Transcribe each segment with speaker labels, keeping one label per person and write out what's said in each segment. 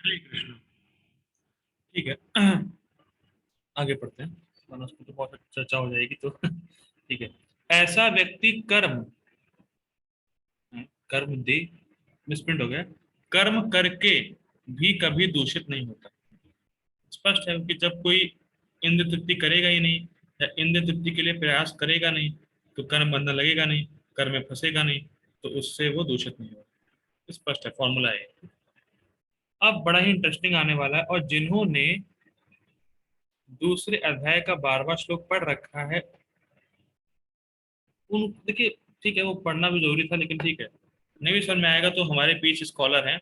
Speaker 1: हरे कृष्ण। ठीक है। आगे पढ़ते हैं, वरना उसको तो बहुत चर्चा हो जाएगी तो ठीक है। ऐसा व्यक्ति कर्म, कर्म दे, मिसप्रिंट हो गया, कर्म करके भी कभी दूषित नहीं होता। स्पष्ट है कि जब कोई इंद्र तृप्ति करेगा ही नहीं, या इंद्र तृप्ति के लिए प्रयास करेगा नहीं, तो कर्म बंधन लगेगा नहीं, कर्म में फंसेगा नहीं, तो उससे वो दूषित नहीं होगा। स्पष्ट है, फॉर्मूला है। अब बड़ा ही इंटरेस्टिंग आने वाला है, और जिन्होंने दूसरे अध्याय का 12वां श्लोक पढ़ रखा है, उन देखिए, ठीक है वो पढ़ना भी जरूरी था, लेकिन ठीक है, नहीं भी समझ में आएगा तो हमारे बीच स्कॉलर हैं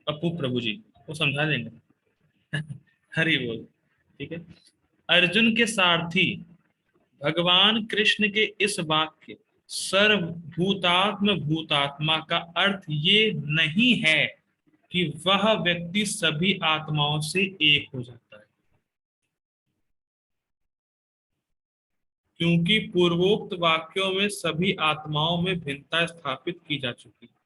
Speaker 1: पप्पू प्रभु जी, वो समझा देंगे। हरि बोल। ठीक है। अर्जुन के सारथी भगवान कृष्ण के इस वाक्य सर्वभूतात्म भूतात्मा का अर्थ ये नहीं है कि वह व्यक्ति सभी आत्माओं से एक हो जाता है, क्योंकि पूर्वोक्त वाक्यों में सभी आत्माओं में भिन्नता स्थापित की जा चुकी है।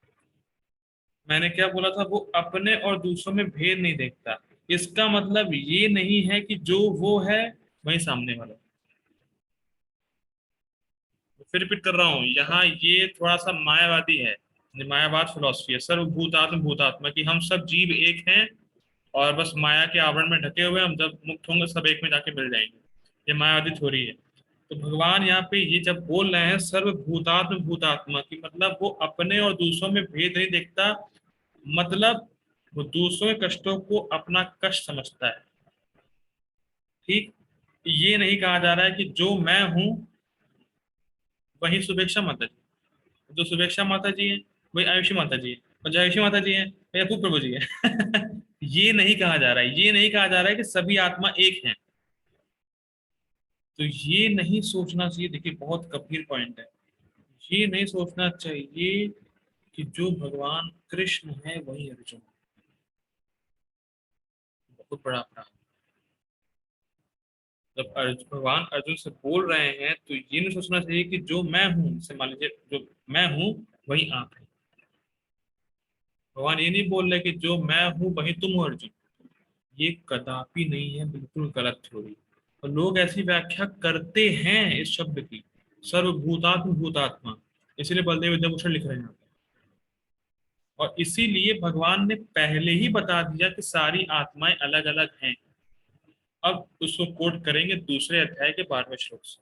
Speaker 1: मैंने क्या बोला था, वो अपने और दूसरों में भेद नहीं देखता। इसका मतलब ये नहीं है कि जो वो है वही सामने वाला। फिर रिपीट कर रहा हूँ, यहाँ ये थोड़ा सा मायावादी है, ये मायावाद फिलोसफी है, सर्वभूतात्म भूतात्मा की हम सब जीव एक हैं, और बस माया के आवरण में ढके हुए हम जब मुक्त होंगे सब एक में जाके मिल जाएंगे। ये मायावादी थ्योरी है। तो भगवान यहाँ पे ये जब बोल रहे हैं सर्वभूतात्म भूतात्मा की, मतलब वो अपने और दूसरों में भेद नहीं देखता, मतलब वो दूसरों के कष्टों को अपना कष्ट समझता है। ठीक। ये नहीं कहा जा रहा है कि जो मैं हूं वही सुभिक्षा माता जी, जो सुभिक्षा माता जी है वही आयुषी माता जी है, और जो आयुषी माता जी है वही अपूप प्रभु जी है। ये नहीं कहा जा रहा है, ये नहीं कहा जा रहा है कि सभी आत्मा एक हैं। तो ये नहीं सोचना चाहिए, देखिए बहुत गंभीर पॉइंट है। ये नहीं सोचना चाहिए कि जो भगवान कृष्ण है वही अर्जुन है। बहुत बड़ा अपराध। जब भगवान अर्जुन से बोल रहे हैं तो ये नहीं सोचना चाहिए कि जो मैं हूं, जैसे मान लीजिए जो मैं हूं वही आप है। भगवान ये नहीं बोल रहे कि जो मैं हूं वही तुम हो अर्जुन। ये कदापि नहीं है, बिल्कुल गलत थ्योरी। और लोग ऐसी व्याख्या करते हैं इस शब्द की, सर्वभूतात्म भूतात्मा, इसलिए बलदेव विद्याभूषण लिख रहे हैं। और इसीलिए भगवान ने पहले ही बता दिया कि सारी आत्माएं अलग अलग हैं। अब उसको कोट करेंगे दूसरे अध्याय के 12वें श्लोक से।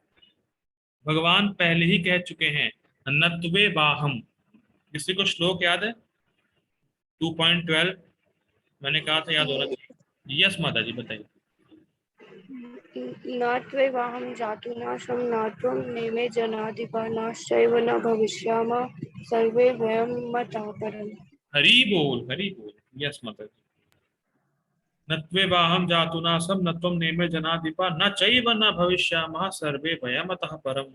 Speaker 1: भगवान पहले ही कह चुके हैं, नत्वे बाहम। किसी को श्लोक याद है? 2.12, मैंने कहा था याद होना चाहिए। यस माता जी बताइए।
Speaker 2: न त्वेवाहं जातु नाशं न त्वं नेमे जनाधिपा नाश्चैव न भविष्यामः सर्वे वयं मतः परम्।
Speaker 1: हरि बोल, हरि बोल। यस माता जी। नत्वे बाहम जातु नासम न त्वं नेमे जनाधिपा न चैव न भविष्यामः सर्वे वयमतः परम।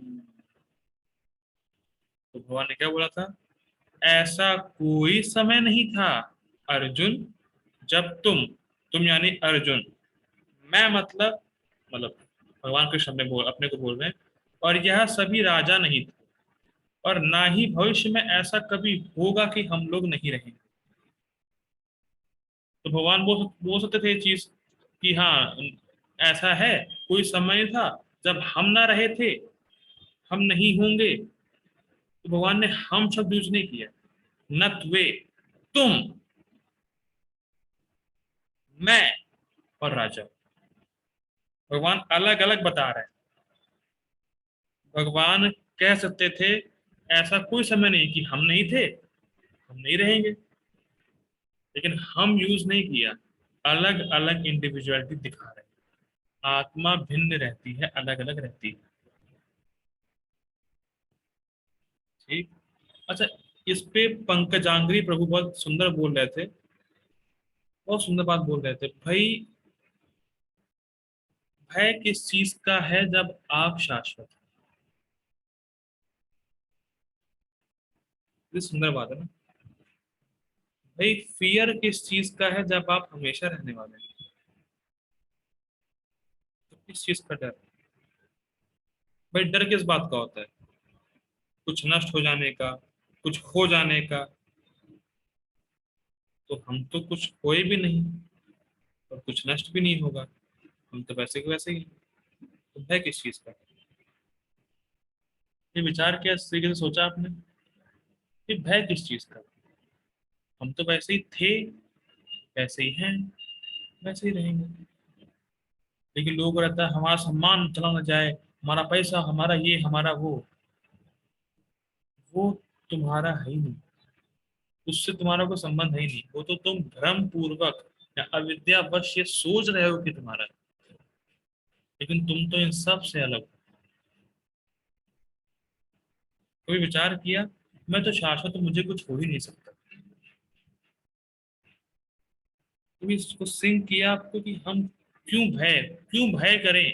Speaker 1: तो भगवान ने क्या बोला था? ऐसा कोई समय नहीं था अर्जुन जब तुम यानी अर्जुन, मैं मतलब भगवान कृष्ण अपने अपने को बोल रहे हैं, और यह सभी राजा नहीं थे, और ना ही भविष्य में ऐसा कभी होगा कि हम लोग नहीं रहेंगे। तो भगवान बोल सकते थे ये चीज कि हाँ ऐसा है, कोई समय था जब हम ना रहे थे, हम नहीं होंगे। तो भगवान ने हम शब्द यूज नहीं किया। नत्वे, तुम, मैं और राजा, भगवान अलग अलग बता रहे हैं। भगवान कह सकते थे ऐसा कोई समय नहीं कि हम नहीं थे, हम नहीं रहेंगे, लेकिन हम यूज नहीं किया। अलग अलग इंडिविजुअलिटी दिखा रहे हैं। आत्मा भिन्न रहती है, अलग अलग रहती है। ठीक। अच्छा, इस पे पंकजांग्री प्रभु बहुत सुंदर बोल रहे थे, बहुत सुंदर बात बोल रहे थे भाई। भय किस चीज का है जब आप शाश्वत हैं? ये सुंदर बात है ना भाई। फियर किस चीज का है जब आप हमेशा रहने वाले हैं? तो किस चीज का डर? भाई डर किस बात का होता है? कुछ नष्ट हो जाने का, कुछ खो जाने का। तो हम तो कुछ खोए भी नहीं, और कुछ नष्ट भी नहीं होगा, हम तो वैसे के वैसे ही हैं। तो भय किस चीज का? ये विचार किया, इस तरीके से सोचा आपने कि भय किस चीज का? हम तो वैसे ही थे, वैसे ही हैं, वैसे ही रहेंगे। लेकिन लोगों को रहता है हमारा सम्मान चला ना जाए, हमारा पैसा, हमारा ये, हमारा वो तुम्हारा है ही नहीं, उससे तुम्हारा कोई संबंध है ही नहीं। वो तो तुम भ्रम पूर्वक या अविद्यावश ये सोच रहे हो कि तुम्हारा है, लेकिन तुम तो इन सब से अलग हो। कोई विचार किया मैं तो शाश्वत हूं, मुझे कुछ हो ही नहीं सकता? कभी इसको सिंक किया आपको कि हम क्यों भय करें,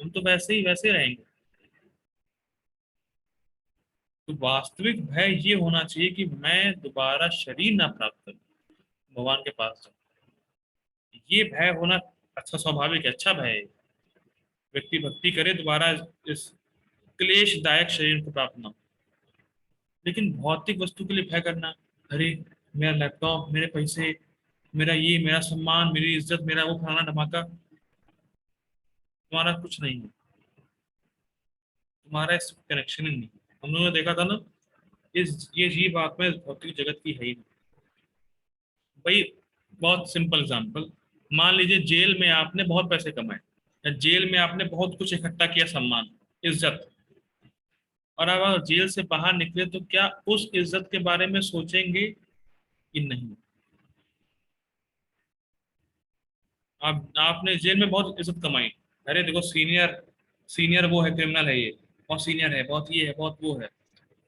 Speaker 1: हम तो वैसे ही वैसे रहेंगे। तो वास्तविक भय ये होना चाहिए कि मैं दोबारा शरीर ना प्राप्त करूं, भगवान के पास जाऊं। ये भय होना अच्छा, स्वाभाविक है, अच्छा भय है। व्यक्ति भक्ति करे, दोबारा इस क्लेशदायक शरीर को प्राप्त ना हो। लेकिन भौतिक वस्तु के लिए भय करना, अरे मेरा लैपटॉप, मेरे पैसे, मेरा ये, मेरा सम्मान, मेरी इज्जत, मेरा वो फलाना धमाका, तुम्हारा कुछ नहीं है, तुम्हारा इस कनेक्शन ही नहीं। हम लोगों ने देखा था ना, इस ये जीव आत्मा इस भौतिक जगत की है ही नहीं। भाई बहुत सिंपल एग्जांपल, मान लीजिए जेल में आपने बहुत पैसे कमाए, या जेल में आपने बहुत कुछ इकट्ठा किया, सम्मान, इज्जत, और अब आप जेल से बाहर निकले तो क्या उस इज्जत के बारे में सोचेंगे कि नहीं? आप आपने जेल में बहुत इज्जत कमाई, अरे देखो सीनियर, सीनियर वो है, क्रिमिनल है ये, बहुत सीनियर है, बहुत ये है, बहुत वो है,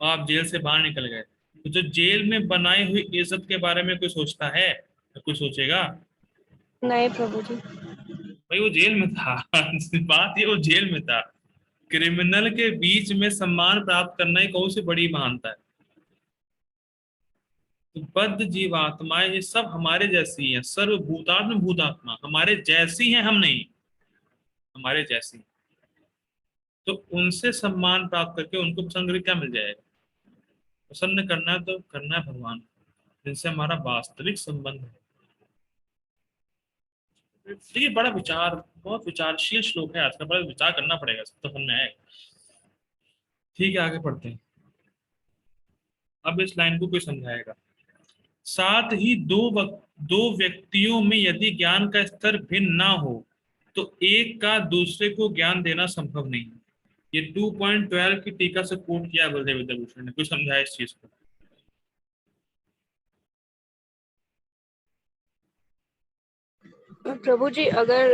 Speaker 1: और आप जेल से बाहर निकल गए, तो जो जेल में बनाई हुई इज्जत के बारे में कोई सोचता है? तो कोई सोचेगा?
Speaker 2: नहीं प्रभु जी।
Speaker 1: भाई वो जेल में था बात ये, वो जेल में था। क्रिमिनल के बीच में सम्मान प्राप्त करना ही कौन सी बड़ी महानता है? तो बद्ध जीवात्माएं ये सब हमारे जैसी हैं, सर्वभूतात्म भूतात्मा हमारे जैसी हैं, हम नहीं, हमारे जैसी। तो उनसे सम्मान प्राप्त करके उनको पसंद करके क्या मिल जाएगा? पसंद करना है तो करना है भगवान को, जिनसे हमारा वास्तविक संबंध है। देखिए बड़ा विचार, बहुत विचारशील श्लोक है आज का, बड़ा विचार करना पड़ेगा, सब तो समझ में आएगा। ठीक है, आगे पढ़ते हैं। अब इस लाइन को कोई समझाएगा। साथ ही दो व्यक्तियों में यदि ज्ञान का स्तर भिन्न ना हो तो एक का दूसरे को ज्ञान देना संभव नहीं। ये 2.12 की टीका से कोट किया है बलदेव विद्याभूषण ने, कुछ समझाया इस चीज को?
Speaker 2: प्रभु जी, अगर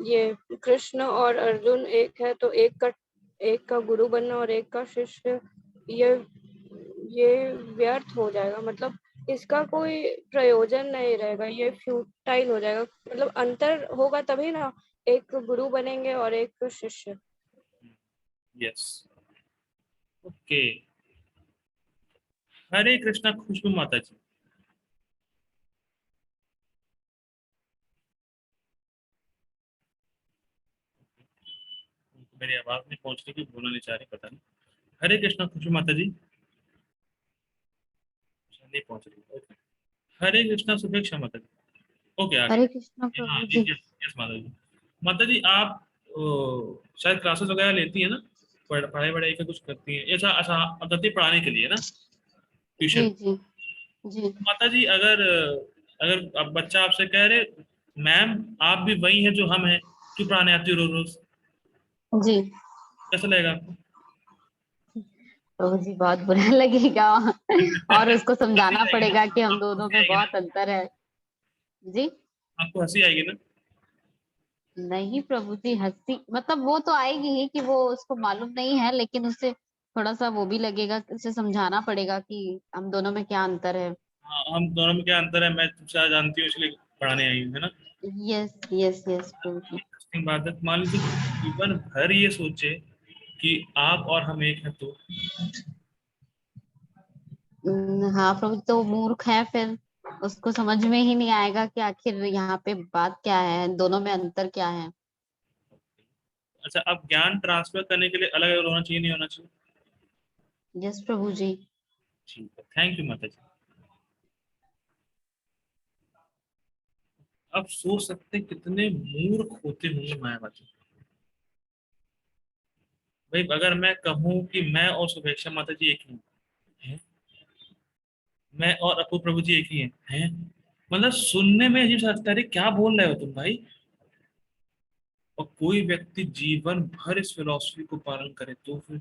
Speaker 2: ये कृष्ण और अर्जुन एक है तो एक का गुरु बनना और एक का शिष्य, ये ये व्यर्थ हो जाएगा। मतलब इसका कोई प्रयोजन नहीं रहेगा, ये फ्यूटाइल हो जाएगा। मतलब अंतर होगा तभी ना, एक गुरु बनेंगे और एक शिष्य।
Speaker 1: Yes, okay. हरे कृष्णा खुशबू माता जी। उनको मेरी आवाज नहीं पहुंच रही, कि बोलना नहीं चाह रही, पता नहीं। हरे कृष्णा खुशबू माता जी, शायद नहीं पहुंच रही, ओके। हरे कृष्णा सुभेक्षा माता जी। ओके, आ गई।
Speaker 2: हरे कृष्णा
Speaker 1: हाँ,
Speaker 2: प्रभु जी।
Speaker 1: यस यस माता जी। माता जी आप शायद क्लासेस वगैरह लेती है ना, पढ़ाई वढ़ाई का कुछ करती है ऐसा? अच्छा, आप करती है पढ़ाने के लिए ना, ट्यूशन?
Speaker 2: जी जी जी
Speaker 1: माता जी अगर अगर अब बच्चा आपसे कह रहे, मैम आप भी वही हैं जो हम हैं, क्यों पढ़ाने आती हो रोज रोज,
Speaker 2: जी।
Speaker 1: कैसा लगेगा आपको?
Speaker 2: प्रभु जी बहुत बुरा लगेगा, और उसको
Speaker 1: हंसी
Speaker 2: समझाना
Speaker 1: आएगी ना,
Speaker 2: पड़ेगा कि हम
Speaker 1: आपको
Speaker 2: दोनों
Speaker 1: हंसी
Speaker 2: में
Speaker 1: आएगी ना,
Speaker 2: बहुत अंतर है। जी।
Speaker 1: आपको हंसी आएगी ना?
Speaker 2: नहीं प्रभु जी, हंसी मतलब वो तो आएगी ही कि वो उसको मालूम नहीं है, लेकिन उससे थोड़ा सा वो भी लगेगा, उसे समझाना पड़ेगा कि हम दोनों में क्या अंतर है।
Speaker 1: हाँ, हम दोनों में क्या अंतर है, मैं तुमसे आज जानती हूँ इसलिए पढ़ाने आई हूँ, है ना?
Speaker 2: यस यस यस प्रभु जी।
Speaker 1: इंटरेस्टिंग बात है। मान लीजिए जीवन भर ये सोचे कि आप और हम एक हैं, तो
Speaker 2: हाँ प्रभु जी, तो वो मूर्ख है फिर, उसको समझ में ही नहीं आएगा कि आखिर यहाँ पे बात क्या है, दोनों में अंतर क्या है।
Speaker 1: अच्छा, अब ज्ञान ट्रांसफर करने के लिए अलग अलग होना चाहिए, नहीं होना चाहिए?
Speaker 2: यस प्रभु जी।
Speaker 1: ठीक है, थैंक यू माता जी। अब सोच सकते हैं कितने मूर्ख होते होंगे मायावादी। भाई अगर मैं कहूँ कि मैं और सुभेक्षा माता जी एक ही हैं, मैं और अपू प्रभु जी एक ही हैं, मतलब सुनने में अजीब सा लगता है, अरे क्या बोल रहे हो तुम भाई। और कोई व्यक्ति जीवन भर इस फिलॉसफी को पालन करे तो फिर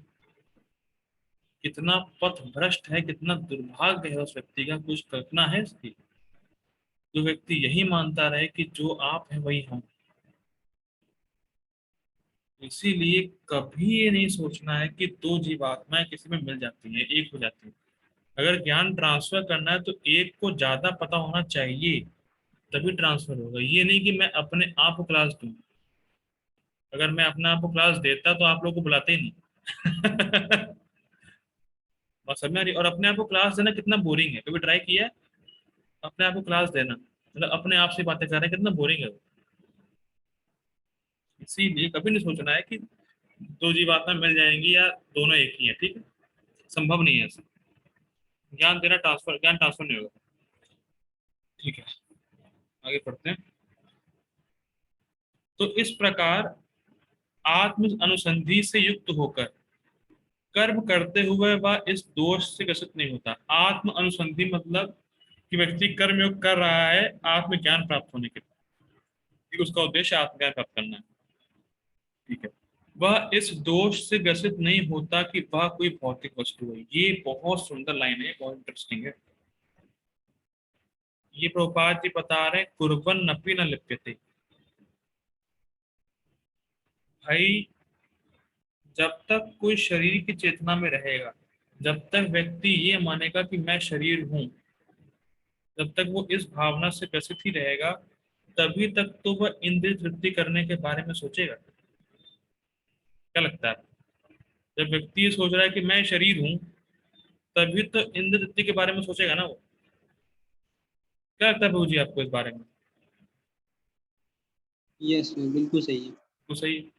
Speaker 1: कितना पथ भ्रष्ट है, कितना दुर्भाग्य है उस व्यक्ति का, कुछ कल्पना है इसकी। जो व्यक्ति यही मानता रहे कि जो आप हैं वही हम। इसीलिए कभी ये नहीं सोचना है कि दो जीवात्माएं किसी में मिल जाती हैं, एक हो जाती हैं। अगर ज्ञान ट्रांसफर करना है तो एक को ज्यादा पता होना चाहिए, तभी ट्रांसफर होगा। ये नहीं कि मैं अपने आप को क्लास दूं। अगर मैं अपने आप को क्लास देता तो आप लोग को बुलाते ही नहीं। बस समझ में आ रही। और अपने आप को क्लास देना कितना बोरिंग है, कभी ट्राई किया है अपने आप को क्लास देना? मतलब अपने आप से बातें कर रहे हैं, कितना बोरिंग है वो। इसीलिए कभी नहीं सोचना है कि दो जीवात्मा मिल जाएंगी या दोनों एक ही है, ठीक है? संभव नहीं है ऐसा। ज्ञान ट्रांसफर नहीं होगा। ठीक है, आगे पढ़ते हैं। तो इस प्रकार आत्म अनुसंधि से युक्त होकर कर्म करते हुए वह इस दोष से ग्रसित नहीं होता। आत्म अनुसंधि मतलब कि व्यक्ति कर्म योग कर रहा है आत्मज्ञान प्राप्त होने के लिए, कि उसका उद्देश्य आत्मज्ञान प्राप्त करना है, ठीक है। वह इस दोष से ग्रसित नहीं होता कि वह कोई भौतिक वस्तु है। ये बहुत सुंदर लाइन है, बहुत इंटरेस्टिंग है। ये प्रभुपाद जी बता रहे हैं, कुर्बन नपि न लिप्यते। भाई जब तक कोई शरीर की चेतना में रहेगा, जब तक व्यक्ति ये मानेगा कि मैं शरीर हूं, जब तक वो इस भावना से ग्रसित ही रहेगा, तभी तक तो वह इंद्रिय तृप्ति करने के बारे में सोचेगा। क्या लगता है? जब व्यक्ति ये सोच रहा है कि मैं शरीर हूं, तभी तो इंद्रिय तृप्ति के बारे में सोचेगा ना वो। क्या लगता है प्रभु जी आपको इस बारे में?
Speaker 3: यस, बिल्कुल सही है।
Speaker 1: तो सही है।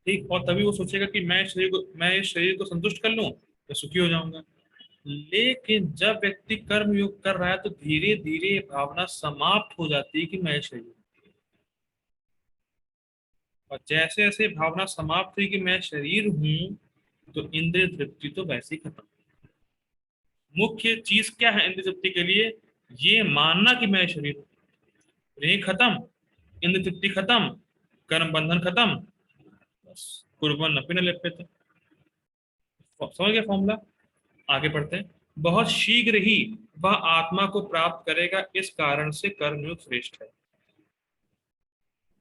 Speaker 1: ठीक, और तभी वो सोचेगा कि मैं इस शरीर को संतुष्ट कर लूं तो सुखी हो जाऊंगा। लेकिन जब व्यक्ति कर्म योग कर रहा है तो धीरे धीरे ये भावना समाप्त हो जाती है कि मैं शरीर हूं। और जैसे जैसे भावना समाप्त हुई कि मैं शरीर हूं, तो इंद्रिय तृप्ति तो वैसे ही खत्म। मुख्य चीज क्या है इंद्रिय तृप्ति के लिए? ये मानना कि मैं शरीर हूं। यही खत्म, इंद्रिय तृप्ति खत्म, कर्म बंधन खत्म, बस कुर्बन अपने लिप्यते। समझ गया फॉर्मूला? आगे बढ़ते हैं। बहुत शीघ्र ही वह आत्मा को प्राप्त करेगा, इस कारण से कर्मयोग श्रेष्ठ है।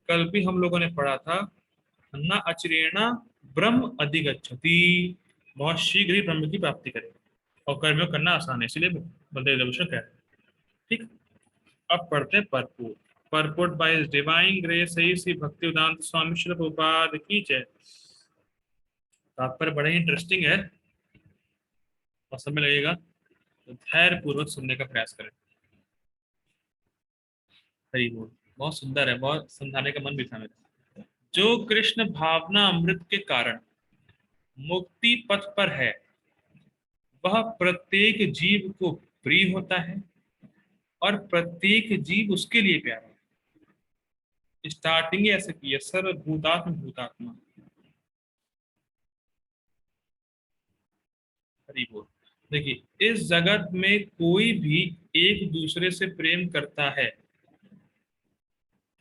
Speaker 1: कल भी हम लोगों ने पढ़ा था, न अचिरेणा ब्रह्म अधिगच्छति। बहुत शीघ्र ही ब्रह्म की प्राप्ति करेगा और कर्मयोग करना आसान है, इसलिए बलदेव देवशर कह रहे हैं। ठीक। अब पढ़ते हैं परपूर। परपुट बाय डिवाइन ग्रेस सही श्री भक्ति उदांत स्वामी श्री प्रभुपाद की जय। तात्पर्य बड़ा ही इंटरेस्टिंग है और समय लगेगा, तो धैर्य पूर्वक सुनने का प्रयास करें। हरि बोल। बहुत सुंदर है, बहुत समझाने का मन भी था मेरा। जो कृष्ण भावना अमृत के कारण मुक्ति पथ पर है, वह प्रत्येक जीव को प्रिय होता है और प्रत्येक जीव उसके लिए प्यारा है। स्टार्टिंग ऐसे की है, सर्वभूतात्म भूतात्मा। हरि बोल। देखिए, इस जगत में कोई भी एक दूसरे से प्रेम करता है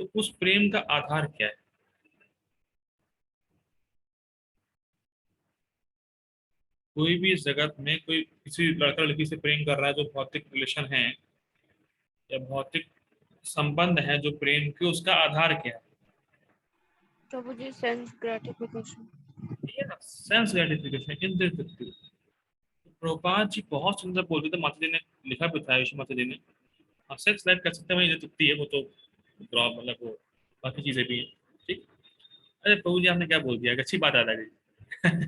Speaker 1: तो उस प्रेम का आधार क्या है? कोई भी इस जगत में कोई किसी लड़का लड़की से प्रेम कर रहा है, जो भौतिक रिलेशन है या भौतिक संबंध है जो प्रेम के, उसका आधार क्या है?
Speaker 2: प्रभु जी सेंस ग्रेटिफिकेशन।
Speaker 1: सेंस ग्रेटिफिकेशन, इंद्रिय तृप्ति। प्रभुपाद जी बहुत सुंदर बोलते थे, माता जी ने लिखा भी था, यीशु माता जी ने। हाँ, सेक्स लाइफ कर सकते हैं, इंद्रिय तृप्ति है वो तो, मतलब वो बाकी चीजें भी हैं। ठीक। अरे प्रभु जी आपने क्या बोल दिया, अच्छी बात आ गई।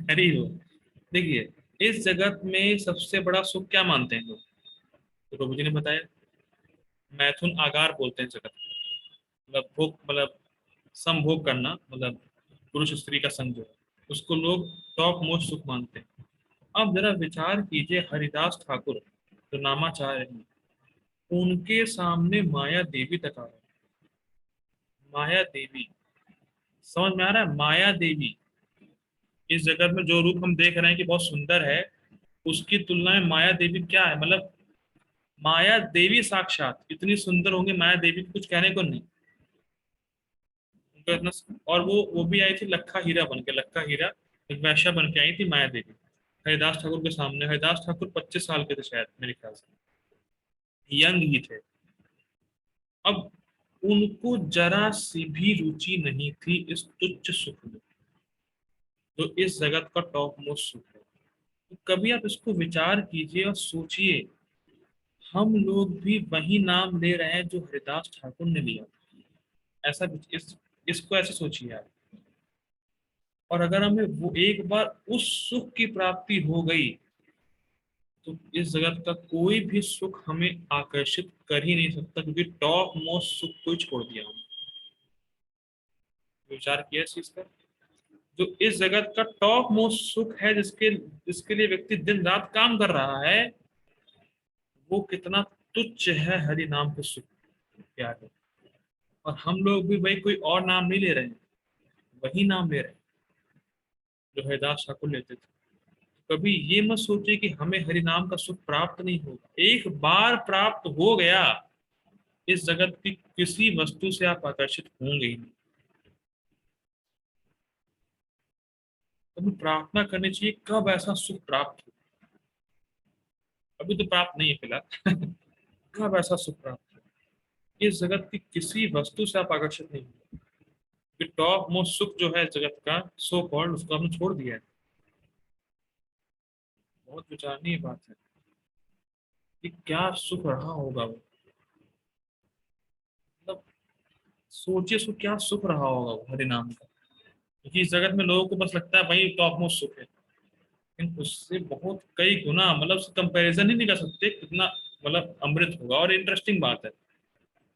Speaker 1: अरे वो देखिए, इस जगत में सबसे बड़ा सुख क्या मानते हैं लोग? तो प्रभु जी ने बताया, मैथुन आगार बोलते हैं जगत, मतलब भोग, मतलब संभोग करना, मतलब पुरुष स्त्री का संग जो है, उसको लोग टॉप मोस्ट सुख मानते हैं। अब जरा विचार कीजिए, हरिदास ठाकुर जो नामाचार्य हैं, उनके सामने माया देवी तक आ गए। माया देवी, समझ में आ रहा है? माया देवी, इस जगत में जो रूप हम देख रहे हैं कि बहुत सुंदर है, उसकी तुलना में माया देवी क्या है? मतलब माया देवी साक्षात इतनी सुंदर होंगी, माया देवी को कुछ कहने को नहीं। उनका इतना, और वो भी आई थी लखा हीरा बन के, लखा हीरा एक वैश्या बन के आई थी माया देवी हरिदास ठाकुर के सामने। हरिदास ठाकुर 25 साल के थे शायद, मेरे ख्याल से यंग ही थे। अब उनको जरा सी भी रुचि नहीं थी इस तुच्छ सुख में, जो इस जगत का टॉप मोस्ट सुख है। तो कभी आप इसको विचार कीजिए और सोचिए, हम लोग भी वही नाम ले रहे हैं जो हरिदास ठाकुर ने लिया। ऐसा इसको ऐसे सोचिए आप। और अगर हमें वो एक बार उस सुख की प्राप्ति हो गई, तो इस जगत का कोई भी सुख हमें आकर्षित कर ही नहीं सकता, क्योंकि टॉप मोस्ट सुख को ही छोड़ दिया हमने। विचार किया इस चीज का? जो इस जगत का टॉप मोस्ट सुख है, जिसके जिसके लिए व्यक्ति दिन रात काम कर रहा है, वो कितना तुच्छ है हरि नाम के सुख के आगे। और हम लोग भी भाई कोई और नाम नहीं ले रहे हैं, वही नाम ले रहे हैं जो हरिदास ठाकुर लेते थे। कभी ये मत सोचिए कि हमें हरि नाम का सुख प्राप्त नहीं होगा। एक बार प्राप्त हो गया, इस जगत की किसी वस्तु से आप आकर्षित होंगे ही नहीं। तो प्रार्थना करनी चाहिए कब ऐसा सुख प्राप्त हो। अभी तो प्राप्त नहीं है फिलहाल कब ऐसा सुख प्राप्त हो। इस जगत की किसी वस्तु से आप आकर्षित नहीं होंगे, कि टॉप मोस्ट सुख जो है जगत का सो कॉल्ड, उसको हमने छोड़ दिया है। बहुत विचारणीय बात है कि क्या सुख रहा होगा वो। मतलब सोचिए सो क्या सुख रहा होगा वो हरि नाम का। क्योंकि इस जगत में लोगों को बस लगता है भाई टॉप मोस्ट सुख है, लेकिन उससे बहुत कई गुना, मतलब कंपैरिजन ही नहीं कर सकते कितना मतलब अमृत होगा। और इंटरेस्टिंग बात है,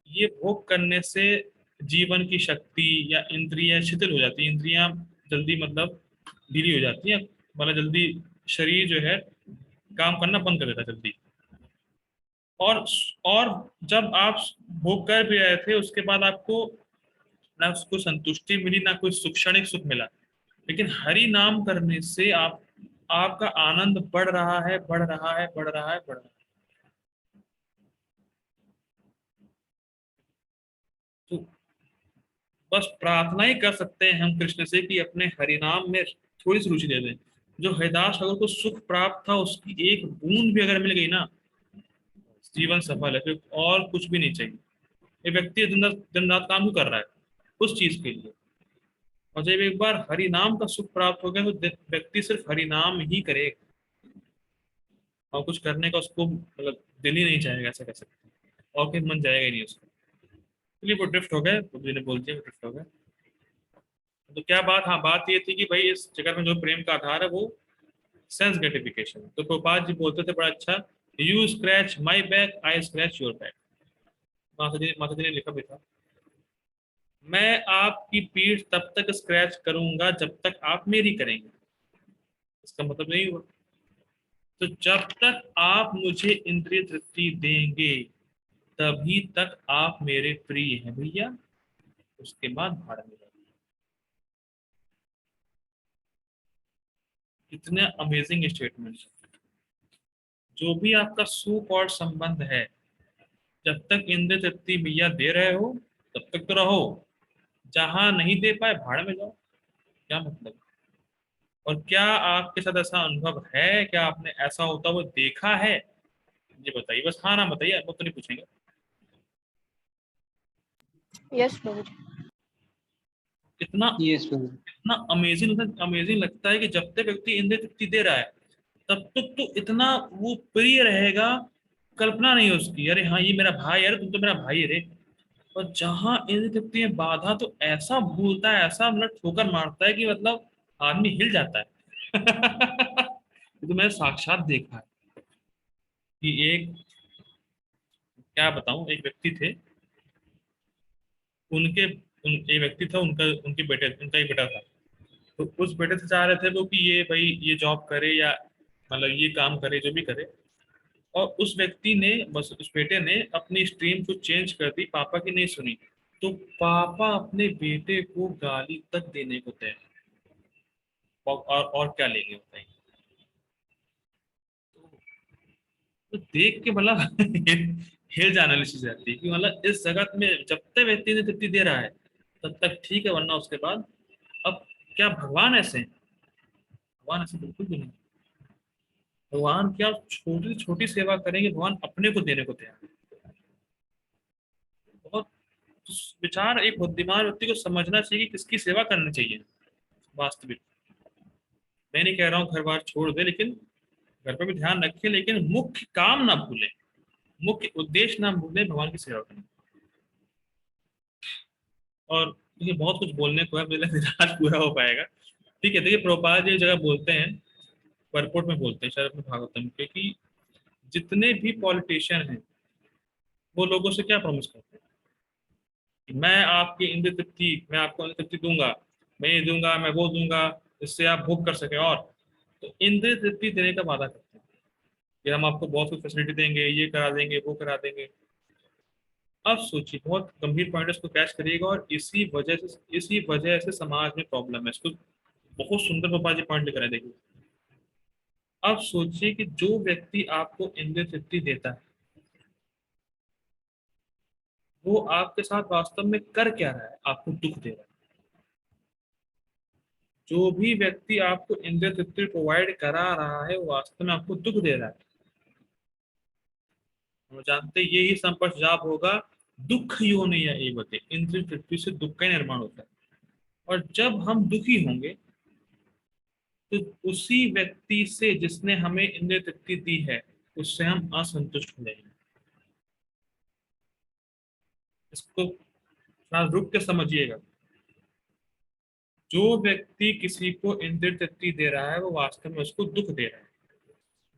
Speaker 1: ये भोग करने से जीवन की शक्ति या इंद्रियां शिथिल हो जाती है। इंद्रियां जल्दी मतलब ढीली हो जाती है, मतलब जल्दी शरीर जो है काम करना बंद कर देता है जल्दी। और और जब आप भोग कर भी रहे थे, उसके बाद आपको ना उसको संतुष्टि मिली, ना कोई सुख क्षणिक सुख मिला। लेकिन हरि नाम करने से आपका आनंद बढ़ रहा है, बढ़ रहा है, बढ़ रहा है, बढ़ रहा है। तो बस प्रार्थना ही कर सकते हैं हम कृष्ण से कि अपने हरिनाम में थोड़ी सी रुचि दे दें। जो हरिदास ठाकुर को सुख प्राप्त था, उसकी एक बूंद भी अगर मिल गई ना, जीवन सफल है, फिर और कुछ भी नहीं चाहिए। ये व्यक्ति दिन रात काम भी कर रहा है उस चीज के लिए। और जब एक बार हरि नाम का सुख प्राप्त हो गया, तो व्यक्ति सिर्फ हरि नाम ही करेगा, और कुछ करने का उसको मतलब दिल ही नहीं चाहेगा, ऐसा कह सकते हैं। और फिर मन जाएगा ही नहीं उसका। इसलिए वो ड्रिफ्ट हो गए, तो ने बोल दिया वो ड्रिफ्ट हो गए। तो क्या बात, हाँ बात ये थी कि भाई इस जगत में जो प्रेम का आधार है वो सेंस ग्रेटिफिकेशन। तो गोपाल जी बोलते थे बड़ा अच्छा, you scratch my back, I scratch your back. माता जी ने लिखा भी था, मैं आपकी पीठ तब तक स्क्रैच करूंगा जब तक आप मेरी करेंगे। इसका मतलब नहीं हुआ, तो जब तक आप मुझे इंद्रिय तृप्ति देंगे, तभी तक आप मेरे प्रिय हैं भैया, उसके बाद भाड़ में जाइए। कितने अमेजिंग स्टेटमेंट। जो भी आपका सो कॉल्ड संबंध है, जब तक इंद्रिय तृप्ति भैया दे रहे हो तब तक तो रहो, जहां नहीं दे पाए भाड़ में जाओ। क्या मतलब? और क्या आपके साथ ऐसा अनुभव है? क्या आपने ऐसा होता हुआ देखा है? ये बताइए बस, हाँ ना बताइए, वो तो नहीं पूछेंगे।
Speaker 2: यस प्रभु जी।
Speaker 1: कितना
Speaker 3: यस प्रभु।
Speaker 1: इतना अमेजिंग अमेजिंग लगता है कि जब तक व्यक्ति इंद्रिय तृप्ति दे रहा है, तब तक तो इतना वो प्रिय रहेगा, कल्पना नहीं है उसकी। अरे हाँ ये मेरा भाई है, अरे तुम तो मेरा भाई है रे। और जहां इंद्रिय तृप्ति में बाधा, तो ऐसा भूलता है, ऐसा मतलब ठोकर मारता है कि मतलब आदमी हिल जाता है ये तो मैंने साक्षात देखा है कि एक, क्या बताऊं, एक व्यक्ति थे, उनके एक व्यक्ति था, उनका एक बेटा था। तो उस बेटे से चाह रहे थे वो कि ये भाई ये जॉब करे, या मतलब ये काम करे, जो भी करे। और उस व्यक्ति ने, बस उस बेटे ने अपनी स्ट्रीम को चेंज कर दी, पापा की नहीं सुनी। तो पापा अपने बेटे को गाली तक देने को तैयार हैं। और क्या लेंगे बताइए। तो देख के मतलब हिल जाने वाली चीज रहती है कि मतलब इस जगत में जब तक व्यक्ति ने तृप्ति दे रहा है तब तक ठीक है, वरना उसके बाद अब क्या भगवान ऐसे हैं? भगवान ऐसे बिल्कुल भी नहीं। भगवान क्या छोटी छोटी सेवा करेंगे, भगवान अपने को देने को तैयार है। बहुत विचार एक बुद्धिमान व्यक्ति को समझना चाहिए कि किसकी सेवा करनी चाहिए वास्तविक। मैं नहीं कह रहा हूँ घर बार छोड़ दे, लेकिन घर पे भी ध्यान रखें, लेकिन मुख्य काम ना भूलें, मुख्य उद्देश्य ना भूलें भगवान की सेवा करना। और देखिए बहुत कुछ बोलने को है, मुझे लगता है आज पूरा हो पाएगा। ठीक है, देखिए प्रभुपाद जी एक जगह बोलते हैं, परपोर्ट में बोलते हैं शायद अपने भागवतम के, कि जितने भी पॉलिटिशियन हैं वो लोगों से क्या प्रॉमिस करते हैं कि मैं आपकी इंद्र तृप्ति, मैं आपको इंद्र तृप्ति दूंगा, मैं ये दूंगा, मैं वो दूंगा, इससे आप भोग कर सके। और तो इंद्र तृप्ति देने का वादा करते हैं कि हम आपको बहुत कुछ फैसिलिटी देंगे, ये करा देंगे, वो करा देंगे। अब सोचिए, बहुत गंभीर पॉइंट इसको कैच करिएगा, और इसी वजह से समाज में प्रॉब्लम है। इसको बहुत सुंदर गोपाल जी पॉइंट लेकर आए, देखिए। अब सोचिए कि जो व्यक्ति आपको इंद्रिय तृप्ति देता है वो आपके साथ वास्तव में कर क्या रहा है, आपको दुख दे रहा है। जो भी व्यक्ति आपको इंद्रिय तृप्ति प्रोवाइड करा रहा है वो वास्तव में आपको दुख दे रहा है। हम जानते हैं यही संपर्क जाप होगा, दुख योनि या एवते, इंद्रिय तृप्ति से दुख का निर्माण होता है। और जब हम दुखी होंगे तो उसी व्यक्ति से जिसने हमें इंद्रिय तृप्ति दी है उससे हम असंतुष्ट हो जाएंगे। इसको थोड़ा रुक के समझिएगा। जो व्यक्ति किसी को इंद्रिय तृप्ति दे रहा है वो वास्तव में उसको दुख दे रहा है।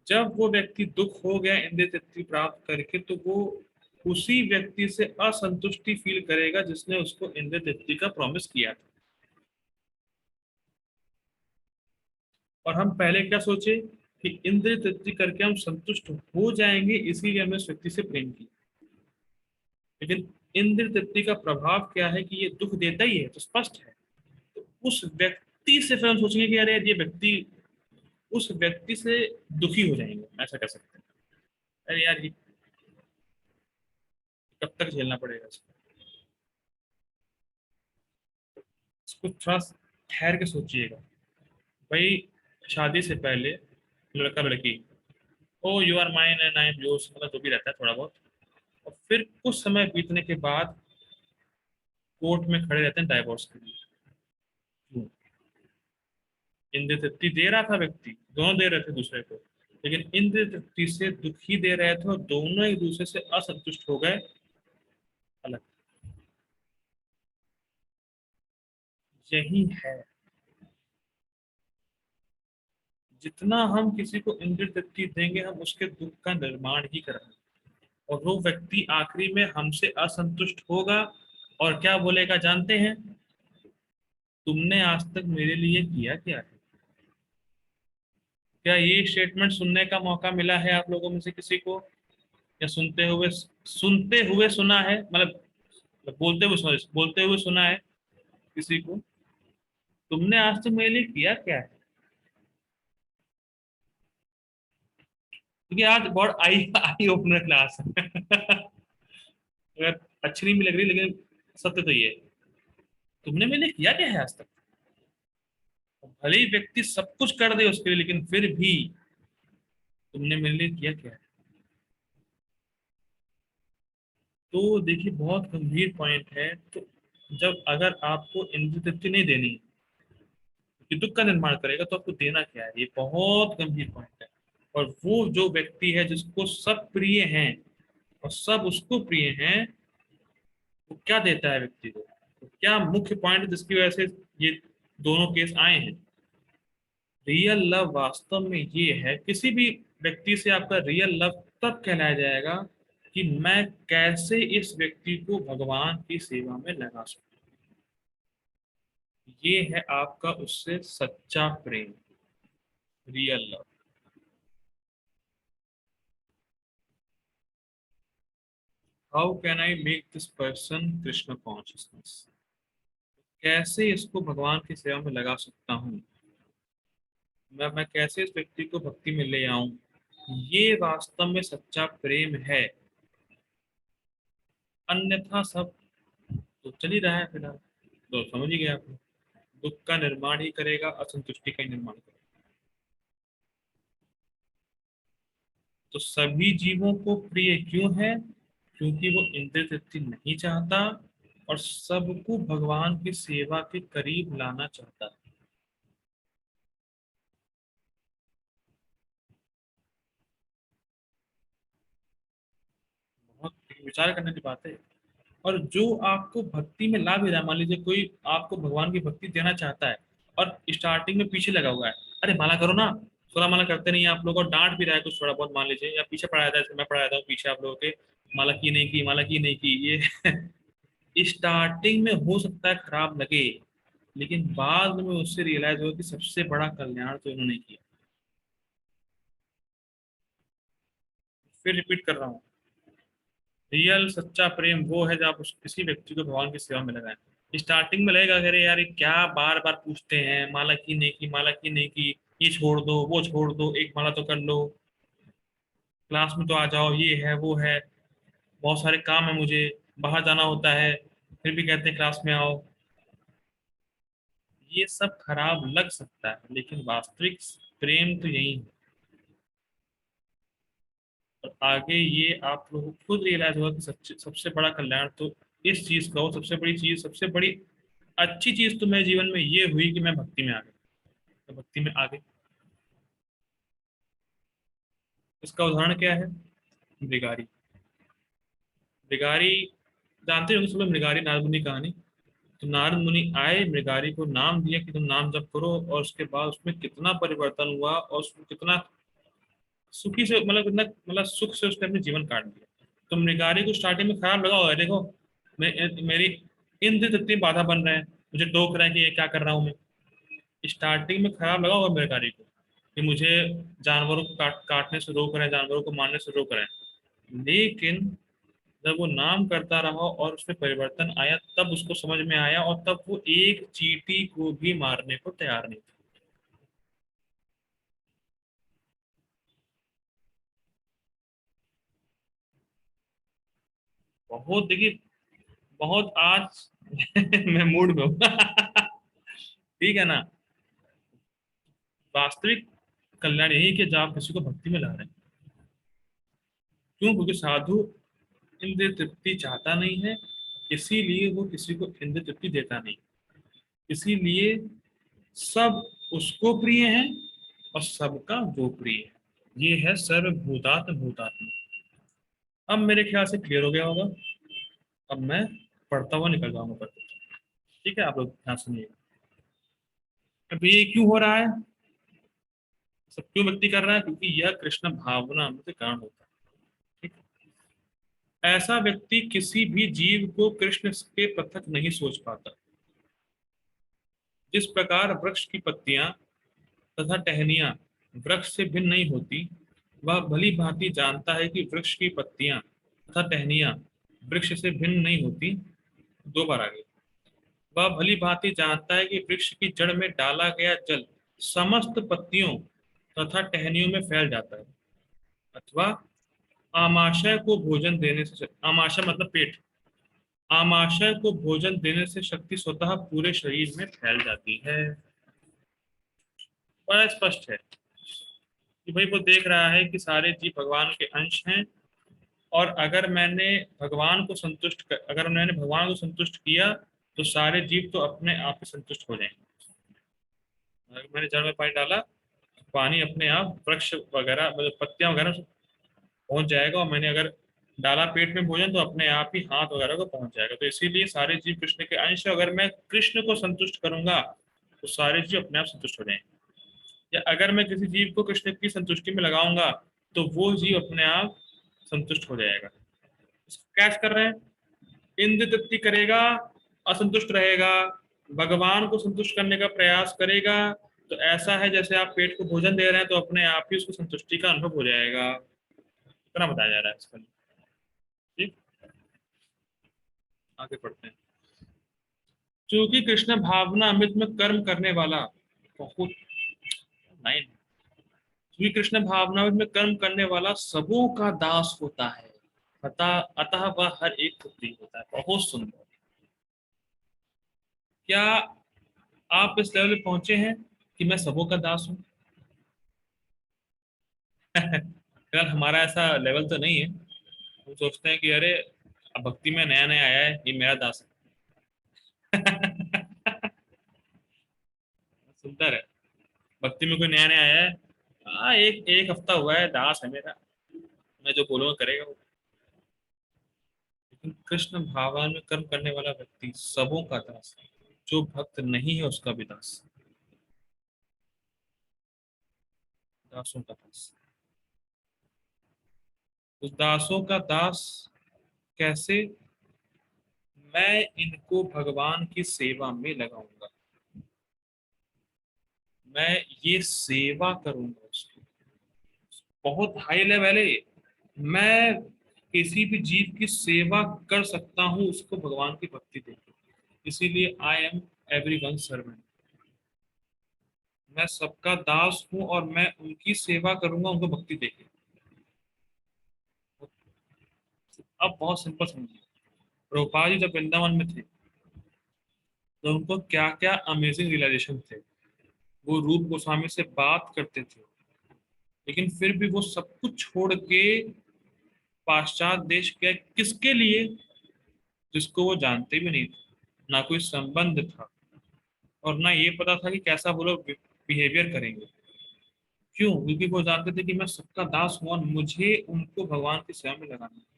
Speaker 1: जब वो व्यक्ति दुख हो गया इंद्रिय तृप्ति प्राप्त करके, तो वो उसी व्यक्ति से असंतुष्टि फील करेगा जिसने उसको इंद्रिय तृप्ति का प्रॉमिस किया था। और हम पहले क्या सोचे कि इंद्रिय तृप्ति करके हम संतुष्ट हो जाएंगे, इसीलिए हमने उस व्यक्ति से प्रेम किया। लेकिन इंद्रिय तृप्ति का प्रभाव क्या है कि ये दुख देता ही है, तो स्पष्ट है। तो उस व्यक्ति से फिर हम सोचेंगे कि अरे ये व्यक्ति, उस व्यक्ति से दुखी हो जाएंगे, ऐसा कह सकते हैं। अरे यार ये कब तक झेलना पड़ेगा इसको। इसको थोड़ा ठहर के सोचिएगा। भाई शादी से पहले लड़का लड़की, oh you are mine and I am yours, मतलब जो भी रहता है थोड़ा बहुत। और फिर कुछ समय बीतने के बाद कोर्ट में खड़े रहते हैं डाइवोर्स के लिए। क्यों? इंद्रिय तृप्ति दे रहा था व्यक्ति, दोनों दे रहे थे दूसरे को, लेकिन इंद्रिय तृप्ति से दुखी दे रहे थे और दोनों एक दूसरे से असंतुष्ट हो गए, अलग। यही है, जितना हम किसी को इंद्रिय तृप्ति देंगे हम उसके दुख का निर्माण ही कर रहे हैं। और वो व्यक्ति आखिरी में हमसे असंतुष्ट होगा और क्या बोलेगा जानते हैं? तुमने आज तक मेरे लिए किया क्या है? क्या ये स्टेटमेंट सुनने का मौका मिला है आप लोगों में से किसी को? या सुनते हुए सुना है, मतलब बोलते हुए सुना है किसी को? तुमने आज तक मेरे लिए किया क्या है? क्योंकि आज बहुत आई आई ओपनर क्लास है। अगर अच्छी नहीं भी लग रही, लेकिन सत्य तो ये है। तुमने मेरे लिए किया क्या है आज तक? भले ही व्यक्ति सब कुछ कर दे उसके लिए, लेकिन फिर भी तुमने मेरे लिए किया क्या है? तो देखिए बहुत गंभीर पॉइंट है। तो जब अगर आपको इंद्रिय तृप्ति नहीं देनी, ये दुख का निर्माण करेगा, तो आपको देना क्या है? ये बहुत गंभीर पॉइंट है। और वो जो व्यक्ति है जिसको सब प्रिय हैं और सब उसको प्रिय हैं, वो क्या देता है व्यक्ति को? तो क्या मुख्य पॉइंट जिसकी वजह से ये दोनों केस आए हैं? रियल लव वास्तव में ये है, किसी भी व्यक्ति से आपका रियल लव तब कहलाया जाएगा कि मैं कैसे इस व्यक्ति को भगवान की सेवा में लगा सकूं। ये है आपका उससे सच्चा प्रेम, real love. How can I make this person Krishna consciousness, कैसे इसको भगवान की सेवा में लगा सकता हूँ, मैं कैसे इस व्यक्ति को भक्ति में ले आऊं, ये वास्तव में सच्चा प्रेम है, अन्यथा सब तो चल ही रहा है फिलहाल। तो समझ ही गया आपने, दुख का निर्माण ही करेगा, असंतुष्टि का ही निर्माण करेगा। तो सभी जीवों को प्रिय क्यों है, क्योंकि वो इंद्रिय तृप्ति नहीं चाहता और सबको भगवान की सेवा के करीब लाना चाहता है। बहुत विचार करने की बात है। और जो आपको भक्ति में ला भी रहा है, मान लीजिए कोई आपको भगवान की भक्ति देना चाहता है और स्टार्टिंग में पीछे लगा हुआ है, अरे माला करो ना, थोड़ा माला करते नहीं है आप लोग, और डांट भी रहा है कुछ थोड़ा बहुत मान लीजिए, या पीछे पढ़ाया था, जैसे मैं पढ़ाया था पीछे आप लोगों के, माला की नहीं की, माला की नहीं की, ये स्टार्टिंग में हो सकता है खराब लगे, लेकिन बाद में उससे रियलाइज हो कि सबसे बड़ा कल्याण तो इन्होंने किया। फिर रिपीट कर रहा हूँ, रियल सच्चा प्रेम वो है जब आप किसी व्यक्ति को भगवान की सेवा में लगाएं। स्टार्टिंग में लगेगा अरे यार ये क्या बार बार पूछते हैं, माला की नहीं की, माला की नहीं की, ये छोड़ दो वो छोड़ दो, एक माला तो कर लो, क्लास में तो आ जाओ, ये है वो है, बहुत सारे काम है मुझे, बाहर जाना होता है, फिर भी कहते हैं क्लास में आओ। ये सब खराब लग सकता है, लेकिन वास्तविक प्रेम तो यही है। और आगे ये आप लोगों को खुद रियलाइज होगा कि सच्चे सबसे बड़ा कल्याण तो इस चीज का हो, सबसे बड़ी चीज, सबसे बड़ी अच्छी चीज तो मेरे जीवन में ये हुई कि मैं भक्ति में आ गया, तो भक्ति में आ गई। इसका उदाहरण क्या है, मृगारी। मृगारी जानते होंगे सब लोग, मृगारी नारद मुनि कहानी। तो नारद मुनि आए, मृगारी को नाम दिया कि तुम नाम जप करो, और उसके बाद उसमें कितना परिवर्तन हुआ और उसको कितना सुखी से, मतलब कितना, मतलब सुख से उसने अपने जीवन काट दिया। तो मृगारी को स्टार्टिंग में खराब लगा होगा, देखो मेरी इंद्र तृप्ति बाधा बन रहे हैं, मुझे टोक रहे हैं कि ये क्या कर रहा हूँ मैं। स्टार्टिंग में खराब लगा होगा मृगारी को कि मुझे जानवरों को काटने से रोक रहे हैं, जानवरों को मारने से रोक रहे हैं। लेकिन जब वो नाम करता रहा और उसमें परिवर्तन आया, तब उसको समझ में आया, और तब वो एक चींटी को भी मारने को तैयार नहीं था। बहुत देखिए, बहुत आज मैं मूड में हूँ ठीक है ना। वास्तविक कल्याण यही है कि जब आप किसी को भक्ति में ला रहे हैं, क्यों, क्योंकि साधु इंद्रिय तृप्ति चाहता नहीं है, इसीलिए वो किसी को इंद्रिय तृप्ति देता नहीं, इसीलिए सब उसको प्रिय है और सबका वो प्रिय है। ये है सर्वभूतात्म भूतात्मा। अब मेरे ख्याल से क्लियर हो गया होगा। अब मैं पढ़ता हुआ निकल जाऊंगा पर, ठीक है, आप लोग ध्यान सुनिएगा। अब ये क्यों हो रहा है, सब क्यों व्यक्ति कर रहा है, क्योंकि यह कृष्ण भावना के कारण होता है। ठीक है? ऐसा व्यक्ति किसी भी जीव को कृष्ण के पृथक नहीं सोच पाता। जिस प्रकार वृक्ष की पत्तियां तथा टहनियां वृक्ष से भिन्न नहीं होती, वह भली भांति जानता है कि वृक्ष की पत्तियां तथा टहनियां वृक्ष से भिन्न नहीं होती। दो बार आगे, वह भली भांति जानता है कि वृक्ष की जड़ में डाला गया जल समस्त पत्तियों तथा टहनियों में फैल जाता है, अथवा आमाशय को भोजन देने से, आमाशय मतलब पेट, आमाशय को भोजन देने से शक्ति स्वतः पूरे शरीर में फैल जाती है। बड़ा स्पष्ट है कि भाई वो देख रहा है कि सारे जीव भगवान के अंश हैं, और अगर मैंने अगर मैंने भगवान को संतुष्ट किया, तो सारे जीव तो अपने आप ही संतुष्ट हो जाएंगे। अगर मैंने जड़ में पानी डाला, तो पानी अपने आप वृक्ष वगैरह, मतलब पत्तियां वगैरह सब पहुंच जाएगा, और मैंने अगर डाला पेट में भोजन, तो अपने आप ही हाथ वगैरह को पहुंच जाएगा। तो इसीलिए सारे जीव कृष्ण के अंश है, अगर मैं कृष्ण को संतुष्ट करूंगा तो सारे जीव अपने आप संतुष्ट हो जाएंगे। या अगर मैं किसी जीव को कृष्ण की संतुष्टि में लगाऊंगा, तो वो जीव अपने आप संतुष्ट हो जाएगा। इसको कैच कर रहे हैं, इंद्र तृप्ति करेगा, असंतुष्ट रहेगा, भगवान को संतुष्ट करने का प्रयास करेगा, तो ऐसा है जैसे आप पेट को भोजन दे रहे हैं, तो अपने आप ही उसको संतुष्टि का अनुभव हो जाएगा। इतना बताया जा रहा है इसका। ठीक। आगे पढ़ते हैं। क्योंकि कृष्ण भावना अमृत में कर्म करने वाला, बहुत नाइन, क्योंकि कृष्ण भावना अमृत में कर्म करने वाला सबों का दास होता है, अतः अतः वह हर एक को प्रिय होता है। बहुत सुंदर। क्या आप इस लेवल पे पहुंचे हैं कि मैं सबों का दास हूं? यार हमारा ऐसा लेवल तो नहीं है। हम सोचते हैं कि अरे अब भक्ति में नया नया आया है, ये मेरा दास है। सुंदर है। भक्ति में कोई नया नया आया है, हाँ एक एक हफ्ता हुआ है, दास है मेरा, मैं जो बोलूंगा करेगा वो। लेकिन कृष्ण भावन में कर्म करने वाला व्यक्ति सबों का दास है, जो भक्त नहीं है उसका भी दास, दासों का दास। उस दासों का दास कैसे? मैं इनको भगवान की सेवा में लगाऊंगा, मैं ये सेवा करूंगा उसकी। बहुत हाई लेवल है ये। मैं किसी भी जीव की सेवा कर सकता हूँ उसको भगवान की भक्ति देकर, इसीलिए I am every one servant. मैं सबका दास हूँ और मैं उनकी सेवा करूंगा उनको भक्ति देकर। अब बहुत सिंपल समझिए, प्रभुपाद जी जब वृंदावन में थे तो उनको क्या क्या अमेजिंग रियलाइजेशन थे। वो रूप गोस्वामी से बात करते थे, लेकिन फिर भी वो सब कुछ छोड़ के पाश्चात्य देश गए, किसके लिए? जिसको वो जानते भी नहीं थे, ना कोई संबंध था, और ना ये पता था कि कैसा वो लोग बिहेवियर करेंगे। क्यों? क्योंकि वो जानते थे कि मैं सबका दास हूं और मुझे उनको भगवान की सेवा में लगाना है।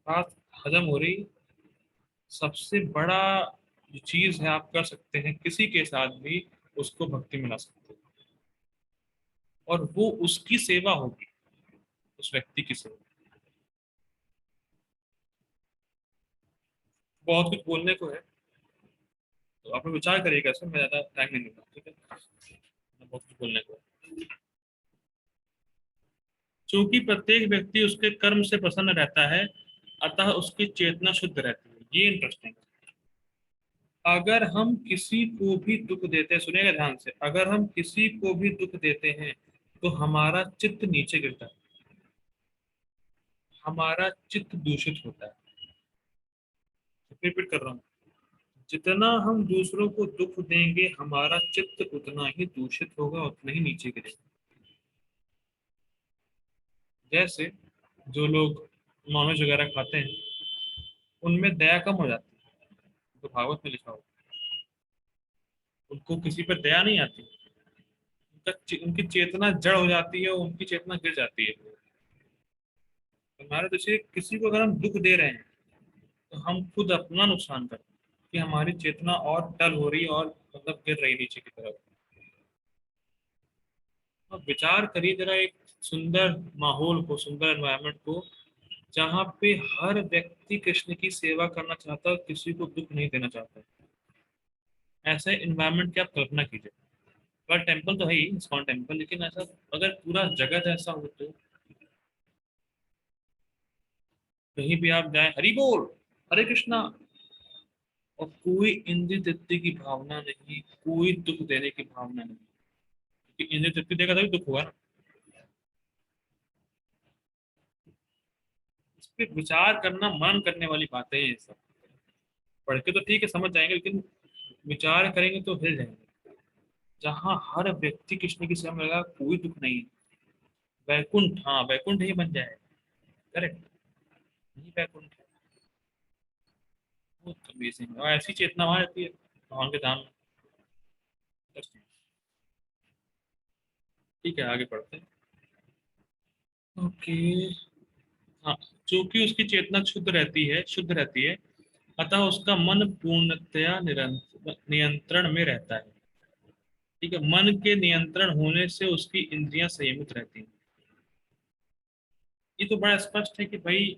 Speaker 1: बात हजम हो रही? सबसे बड़ा जो चीज है आप कर सकते हैं किसी के साथ भी, उसको भक्ति में ला सकते हैं, और वो उसकी सेवा होगी, उस व्यक्ति की सेवा। बहुत कुछ बोलने को है, तो आप लोग विचार करिएगा सर, मैं ज्यादा टाइम नहीं लूंगा, ठीक है? बहुत कुछ बोलने को है। चूंकि प्रत्येक व्यक्ति उसके कर्म से प्रसन्न रहता है, अतः उसकी चेतना शुद्ध रहती है। ये इंटरेस्टिंग है। अगर हम किसी को भी दुख देते हैं, सुनिएगा ध्यान से, अगर हम किसी को भी दुख देते हैं तो हमारा चित्त नीचे गिरता है, हमारा चित्त दूषित होता है। रिपीट कर रहा हूँ, जितना हम दूसरों को दुख देंगे हमारा चित्त उतना ही दूषित होगा, उतना ही नीचे गिरेगा। जैसे जो लोग नॉनवेज वगैरह खाते हैं, उनमें दया कम हो जाती है, तो भागवत में लिखा हुआ, उनको किसी पर दया नहीं आती, उनकी चेतना जड़ हो जाती है, उनकी चेतना गिर जाती है। हमारे दूसरे किसी को अगर हम दुख दे रहे हैं तो हम खुद अपना नुकसान कर रहे हैं, कि हमारी चेतना और डल हो रही है और मतलब गिर रही नीचे की तरफ। तो विचार करिए जरा, एक सुंदर माहौल को, सुंदर एनवायरनमेंट को, जहाँ पे हर व्यक्ति कृष्ण की सेवा करना चाहता है, किसी को दुख नहीं देना चाहता है। ऐसे एनवायरनमेंट की आप कल्पना कीजिए। पर टेम्पल तो है ही, इस्कॉन टेम्पल, लेकिन ऐसा अगर पूरा जगत ऐसा हो तो, कहीं भी आप जाए हरि बोल, हरे कृष्णा, और कोई इंद्रिय तृप्ति की भावना नहीं, कोई दुख देने की भावना नहीं, क्योंकि इंद्रिय तृप्ति देगा तभी दुख होगा ना। इस पे विचार करना, मन करने वाली बातें हैं ये सब। पढ़ के तो ठीक है समझ जाएंगे, लेकिन विचार करेंगे तो हिल जाएंगे। जहाँ हर व्यक्ति कृष्ण की सेवा में लगा, कोई दुख नहीं है। वैकुंठ, हाँ वैकुंठ ही बन जाए, करेक्ट, नहीं वैकुंठ है। बहुत अमेजिंग, और ऐसी चेतना वहां रहती है भगवान के धाम में। ठीक है आगे बढ़ते हैं। ओके। हाँ, चूंकि उसकी चेतना शुद्ध रहती है, अतः उसका मन पूर्णतया नियंत्रण में रहता है। ठीक है, मन के नियंत्रण होने से उसकी इंद्रियां संयमित रहती हैं। ये तो बड़ा स्पष्ट है कि भाई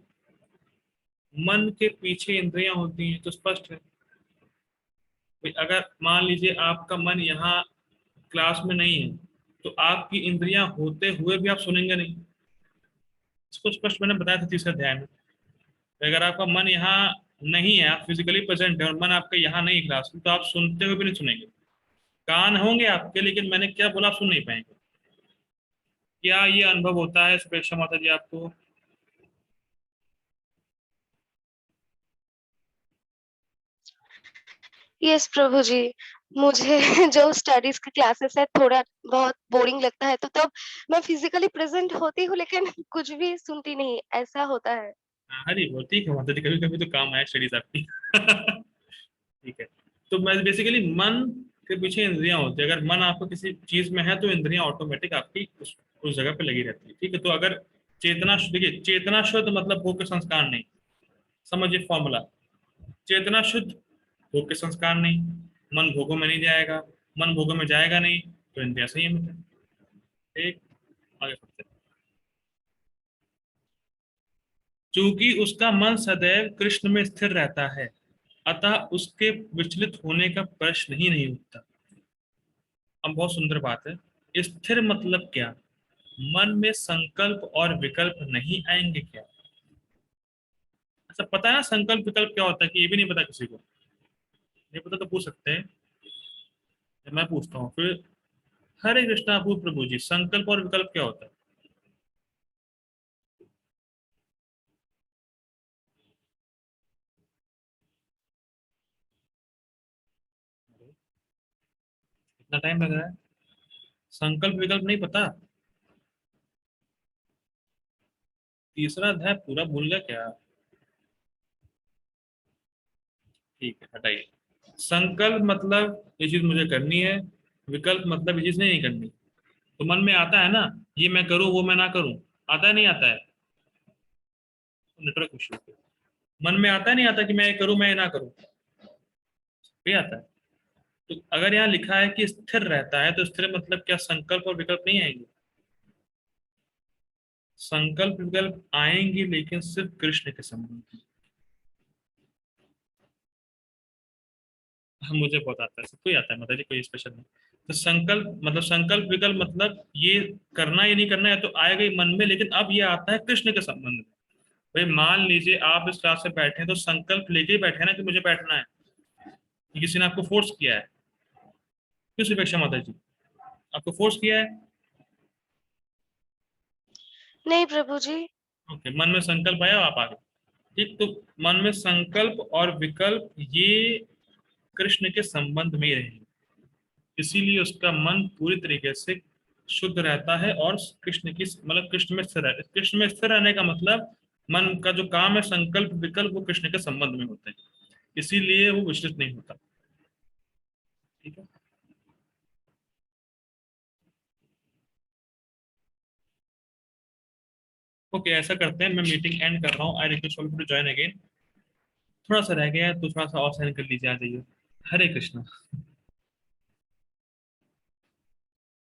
Speaker 1: मन के पीछे इंद्रियां होती हैं, तो स्पष्ट है। भाई अगर मान लीजिए आपका मन यहाँ क्लास में नहीं है, तो आपकी इंद्रियां होते हुए भी आप सुनेंगे नहीं। इसको स्पष्ट मैंने बताया था तीसरे अध्याय में। तो अगर आपका मन यहाँ नहीं है, आप फिजिकली प्रेजेंट है और मन आपका यहाँ नहीं क्लास में, तो आप सुनते हुए भी नहीं सुनेंगे। कान होंगे आपके, लेकिन मैंने क्या बोला आप सुन नहीं पाएंगे। क्या ये अनुभव होता है सुपेक्षा माता जी आपको?
Speaker 4: यस प्रभु जी, मुझे जो स्टडीज के क्लासेस है थोड़ा बहुत बोरिंग लगता है, तो तब मैं फिजिकली प्रेजेंट होती हूँ लेकिन कुछ भी सुनती नहीं, ऐसा होता है।
Speaker 1: अरे वो ठीक है माता जी, कभी कभी तो काम आए स्टडीज आपकी। ठीक है। तो मैं बेसिकली मन के पीछे इंद्रियां होती है। अगर मन आपको किसी चीज में है तो इंद्रियां ऑटोमेटिक आपकी उस जगह पे लगी रहती है। ठीक है। तो अगर चेतना देखिए, चेतना शुद्ध मतलब भोग के संस्कार नहीं। समझिए फॉर्मूला, चेतना शुद्ध, भोग के संस्कार नहीं, मन भोगों में नहीं जाएगा। मन भोगों में जाएगा नहीं तो इंद्रिया संयमित है। एक, आगे बढ़ते हैं। चूंकि उसका मन सदैव कृष्ण में स्थिर रहता है, अतः उसके विचलित होने का प्रश्न ही नहीं उठता। अब बहुत सुंदर बात है, स्थिर मतलब क्या? मन में संकल्प और विकल्प नहीं आएंगे क्या? अच्छा पता है ना संकल्प विकल्प क्या होता है, कि ये भी नहीं पता किसी को? नहीं पता तो पूछ सकते हैं, मैं पूछता हूँ फिर। हरे कृष्णा प्रभु जी, संकल्प और विकल्प क्या होता है? इतना टाइम लग रहा है, संकल्प विकल्प नहीं पता? तीसरा अध्याय पूरा भूल गया क्या? ठीक है, हटाइए। संकल्प मतलब ये चीज मुझे करनी है, विकल्प मतलब ये चीज नहीं करनी। तो मन में आता है ना, ये मैं करूं वो मैं ना करूं, आता है नहीं आता है? नेटवर्क इश्यू, मन में आता है नहीं आता कि मैं ये करूं मैं ये ना करूं? भी आता है। तो अगर यहाँ लिखा है कि स्थिर रहता है, तो स्थिर मतलब क्या संकल्प और विकल्प नहीं आएंगे? संकल्प विकल्प आएंगे लेकिन सिर्फ कृष्ण के संबंध में। हाँ, मुझे बहुत आता है, सबको ही आता है मतलब जी, कोई स्पेशल नहीं। तो संकल्प मतलब संकल्प विकल्प मतलब ये करना ये नहीं करना है तो आएगा ही मन में, लेकिन अब ये आता है कृष्ण के संबंध में। भाई मान लीजिए आप इस क्लास में बैठे हैं तो संकल्प लेके ही बैठे हैं ना कि मुझे बैठना है, कि किसी ने आपको फोर्स किया है? किस अपेक्षा माता जी, आपको फोर्स किया है?
Speaker 4: नहीं प्रभु जी।
Speaker 1: ओके, मन में संकल्प आया आप आ गए। ठीक, तो मन में संकल्प और विकल्प ये कृष्ण के संबंध में ही रहेंगे, इसीलिए उसका मन पूरी तरीके से शुद्ध रहता है और कृष्ण की मतलब कृष्ण में स्थिर रहता है। कृष्ण में स्थिर रहने का मतलब मन का जो काम है संकल्प विकल्प वो कृष्ण के संबंध में होते हैं, इसीलिए वो विचलित नहीं होता। ठीक है। ओके, ऐसा करते हैं, मैं मीटिंग एंड कर रहा हूँ। I request all to join again. थोड़ा सा रह गया है तो थोड़ा सा और साइन कर लीजिए, आ जाइए। हरे कृष्णा।